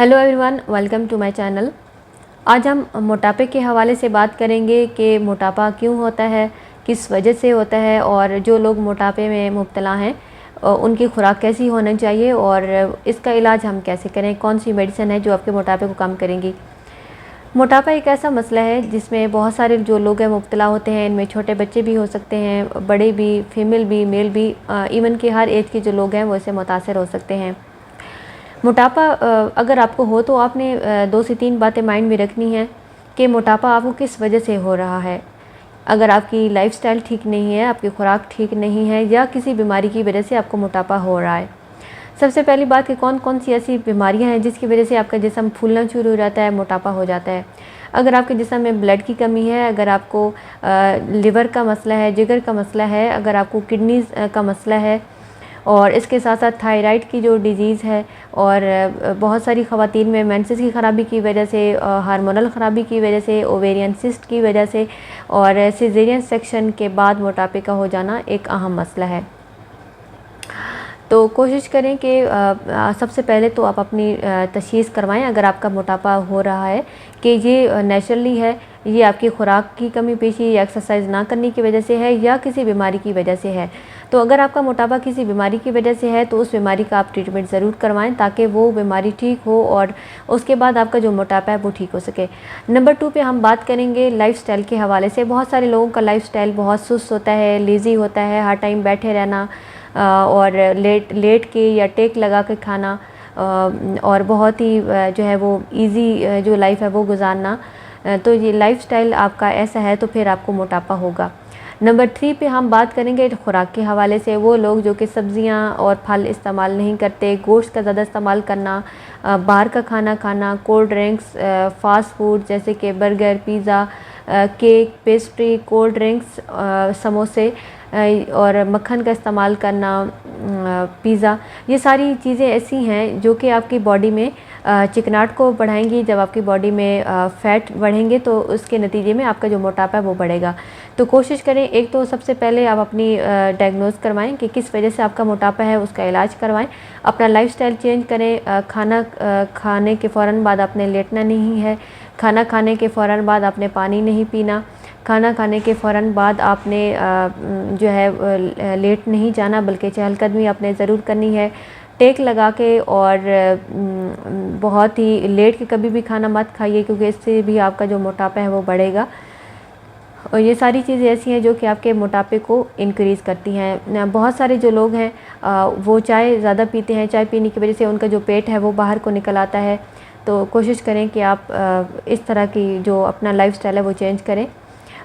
Hello everyone, welcome to my channel. आज हम मोटापे के हवाले से बात करेंगे कि मोटापा क्यों होता है, किस वजह से होता है और जो लोग मोटापे में मुब्तला हैं उनकी खुराक कैसी होनी चाहिए और इसका इलाज हम कैसे करें, कौन सी मेडिसिन है जो आपके मोटापे को कम करेंगी। मोटापा एक ऐसा मसला है जिसमें बहुत सारे जो लोग हैं मुब्तला होते हैं। इनमें छोटे बच्चे भी हो सकते हैं, बड़े भी, फीमेल भी, मेल भी, इवन कि हर एज के जो लोग हैं वो इससे मुतासर हो सकते हैं। मोटापा अगर आपको हो तो आपने 2 से 3 बातें माइंड में रखनी है कि मोटापा आपको किस वजह से हो रहा है। अगर आपकी लाइफ़स्टाइल ठीक नहीं है, आपकी खुराक ठीक नहीं है या किसी बीमारी की वजह से आपको मोटापा हो रहा है। सबसे पहली बात कि कौन कौन सी ऐसी बीमारियां हैं जिसकी वजह से आपका जिस्म फूलना शुरू हो जाता है, मोटापा हो जाता है। अगर आपके जिस्म में ब्लड की कमी है, अगर आपको लिवर का मसला है, जिगर का मसला है, अगर आपको किडनीज़ का मसला है और इसके साथ साथ थायराइड की जो डिज़ीज़ है और बहुत सारी ख़वातीन में मेंसेस की ख़राबी की वजह से, हार्मोनल ख़राबी की वजह से, ओवेरियन सिस्ट की वजह से और सिजेरियन सेक्शन के बाद मोटापे का हो जाना एक अहम मसला है। तो कोशिश करें कि सबसे पहले तो आप अपनी तशख़ीस करवाएं अगर आपका मोटापा हो रहा है कि ये नेचुरली है, ये आपकी खुराक की कमी पेशी या एक्सरसाइज ना करने की वजह से है या किसी बीमारी की वजह से है। तो अगर आपका मोटापा किसी बीमारी की वजह से है तो उस बीमारी का आप ट्रीटमेंट ज़रूर करवाएं ताकि वो बीमारी ठीक हो और उसके बाद आपका जो मोटापा है वो ठीक हो सके। नंबर 2 पे हम बात करेंगे लाइफ़स्टाइल के हवाले से। बहुत सारे लोगों का लाइफ़स्टाइल बहुत सुस्त होता है, लेज़ी होता है, हर टाइम बैठे रहना और लेट के या टेक लगा के खाना और बहुत ही जो है वो इजी जो लाइफ है वो गुजारना। तो ये लाइफस्टाइल आपका ऐसा है तो फिर आपको मोटापा होगा। नंबर 3 पे हम बात करेंगे खुराक के हवाले से। वो लोग जो कि सब्जियां और फल इस्तेमाल नहीं करते, गोश्त का ज़्यादा इस्तेमाल करना, बाहर का खाना खाना, कोल्ड ड्रिंक्स, फ़ास्ट फूड जैसे कि burger, pizza, cake, pastry, cold drinks, समोसे और मक्खन का इस्तेमाल करना, पिज़्ज़ा, ये सारी चीज़ें ऐसी हैं जो कि आपकी बॉडी में चिकनाहट को बढ़ाएंगी। जब आपकी बॉडी में फ़ैट बढ़ेंगे तो उसके नतीजे में आपका जो मोटापा है वो बढ़ेगा। तो कोशिश करें, एक तो सबसे पहले आप अपनी डायग्नोज़ करवाएं कि किस वजह से आपका मोटापा है, उसका इलाज करवाएं। अपना लाइफ़स्टाइल चेंज करें। खाना खाने के फ़ौरन बाद आपने लेटना नहीं है। खाना खाने के फ़ौरन बाद आपने पानी नहीं पीना। खाना खाने के फ़ौरन बाद आपने जो है लेट नहीं जाना बल्कि चहलकदमी आपने ज़रूर करनी है। टेक लगा के और बहुत ही लेट के कभी भी खाना मत खाइए क्योंकि इससे भी आपका जो मोटापा है वो बढ़ेगा। और ये सारी चीज़ें ऐसी हैं जो कि आपके मोटापे को इंक्रीज़ करती हैं। बहुत सारे जो लोग हैं वो चाय ज़्यादा पीते हैं। चाय पीने की वजह से उनका जो पेट है वो बाहर को निकल आता है। तो कोशिश करें कि आप इस तरह की जो अपना लाइफ़स्टाइल है वो चेंज करें।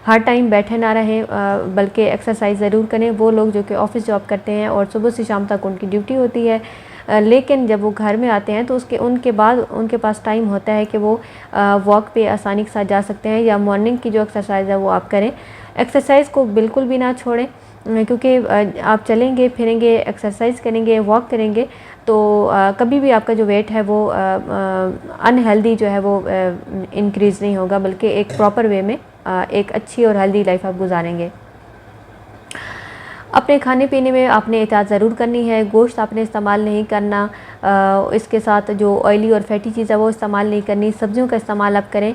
हर टाइम बैठे ना रहें बल्कि एक्सरसाइज ज़रूर करें। वो लोग जो कि ऑफ़िस जॉब करते हैं और सुबह से शाम तक उनकी ड्यूटी होती है, लेकिन जब वो घर में आते हैं तो उनके बाद उनके पास टाइम होता है कि वो वॉक पे आसानी के साथ जा सकते हैं या मॉर्निंग की जो एक्सरसाइज है वो आप करें। एक्सरसाइज को बिल्कुल भी ना छोड़ें क्योंकि आप चलेंगे फिरेंगे, एक्सरसाइज करेंगे, वॉक करेंगे तो कभी भी आपका जो वेट है वो अनहेल्दी जो है वो इंक्रीज़ नहीं होगा बल्कि एक प्रॉपर वे में एक अच्छी और हेल्दी लाइफ आप गुजारेंगे। अपने खाने पीने में आपने एहतियात ज़रूर करनी है। गोश्त आपने इस्तेमाल नहीं करना, इसके साथ जो ऑयली और फैटी चीज़ है वो इस्तेमाल नहीं करनी। सब्जियों का इस्तेमाल आप करें,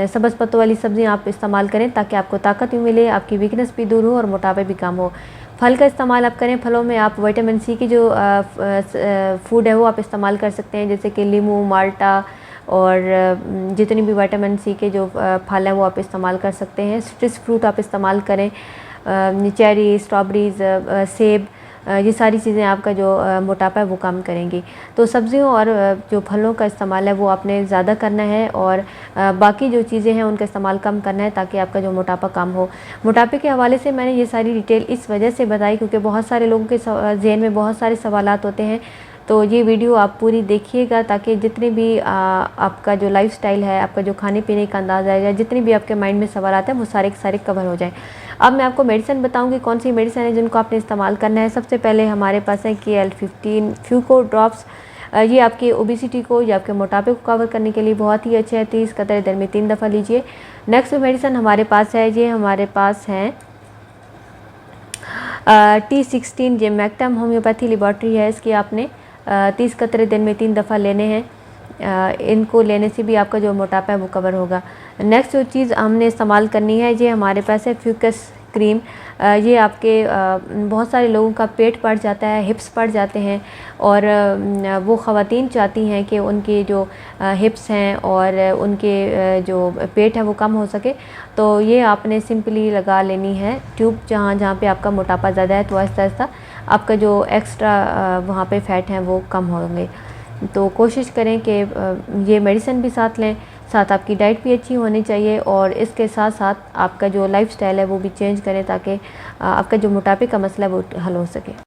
सब्ज़ पत्तों वाली सब्ज़ियाँ आप इस्तेमाल करें ताकि आपको ताकत भी मिले, आपकी वीकनेस भी दूर हो और मोटापा भी कम हो। फल का इस्तेमाल आप करें। फलों में आप विटामिन सी की जो फूड है वो आप इस्तेमाल कर सकते हैं जैसे कि लीमू, माल्टा और जितनी भी विटामिन सी के जो फल हैं वो आप इस्तेमाल कर सकते हैं। सिट्रस फ्रूट आप इस्तेमाल करें, चेरी, स्ट्रॉबेरीज़, सेब, ये सारी चीज़ें आपका जो मोटापा है वो कम करेंगी। तो सब्जियों और जो फलों का इस्तेमाल है वो आपने ज़्यादा करना है और बाकी जो चीज़ें हैं उनका इस्तेमाल कम करना है ताकि आपका जो मोटापा कम हो। मोटापे के हवाले से मैंने ये सारी डिटेल इस वजह से बताई क्योंकि बहुत सारे लोगों के ज़हन में बहुत सारे सवालात होते हैं। तो ये वीडियो आप पूरी देखिएगा ताकि जितने भी आपका जो लाइफ़स्टाइल है, आपका जो खाने पीने का अंदाज़ा है या जितने भी आपके माइंड में सवाल आते हैं वो सारे के सारे कवर हो जाएं। अब मैं आपको मेडिसिन बताऊंगी कौन सी मेडिसिन है जिनको आपने इस्तेमाल करना है। सबसे पहले हमारे पास है KL-15 फ्यूको ड्रॉप्स। ये आपकी ओबेसिटी को या आपके मोटापे को कवर करने के लिए बहुत ही अच्छे हैं। 30 कतरे दिन में 3 दफ़ा लीजिए। नेक्स्ट मेडिसिन हमारे पास है, ये हमारे पास हैं T16 जेमैक्टम होम्योपैथी लेबॉर्ट्री है। इसकी आपने 30 कतरे दिन में 3 दफ़ा लेने हैं। इनको लेने से भी आपका जो मोटापा है वो कवर होगा। नेक्स्ट जो चीज़ हमने इस्तेमाल करनी है, ये हमारे पास है फ्यूकस क्रीम। ये आपके बहुत सारे लोगों का पेट बढ़ जाता है, हिप्स बढ़ जाते हैं, और वो ख़वातीन चाहती हैं कि उनके जो हिप्स हैं और उनके जो पेट है वो कम हो सके। तो ये आपने सिंपली लगा लेनी है ट्यूब, जहाँ जहाँ पे आपका मोटापा ज़्यादा है, तो आहिस्ता आहिस्ता आपका जो एक्स्ट्रा वहाँ पे फ़ैट हैं वो कम होंगे। तो कोशिश करें कि ये मेडिसिन भी साथ लें, साथ आपकी डाइट भी अच्छी होनी चाहिए, और इसके साथ साथ आपका जो लाइफ़स्टाइल है वो भी चेंज करें, ताकि आपका जो मोटापे का मसला है वो हल हो सके।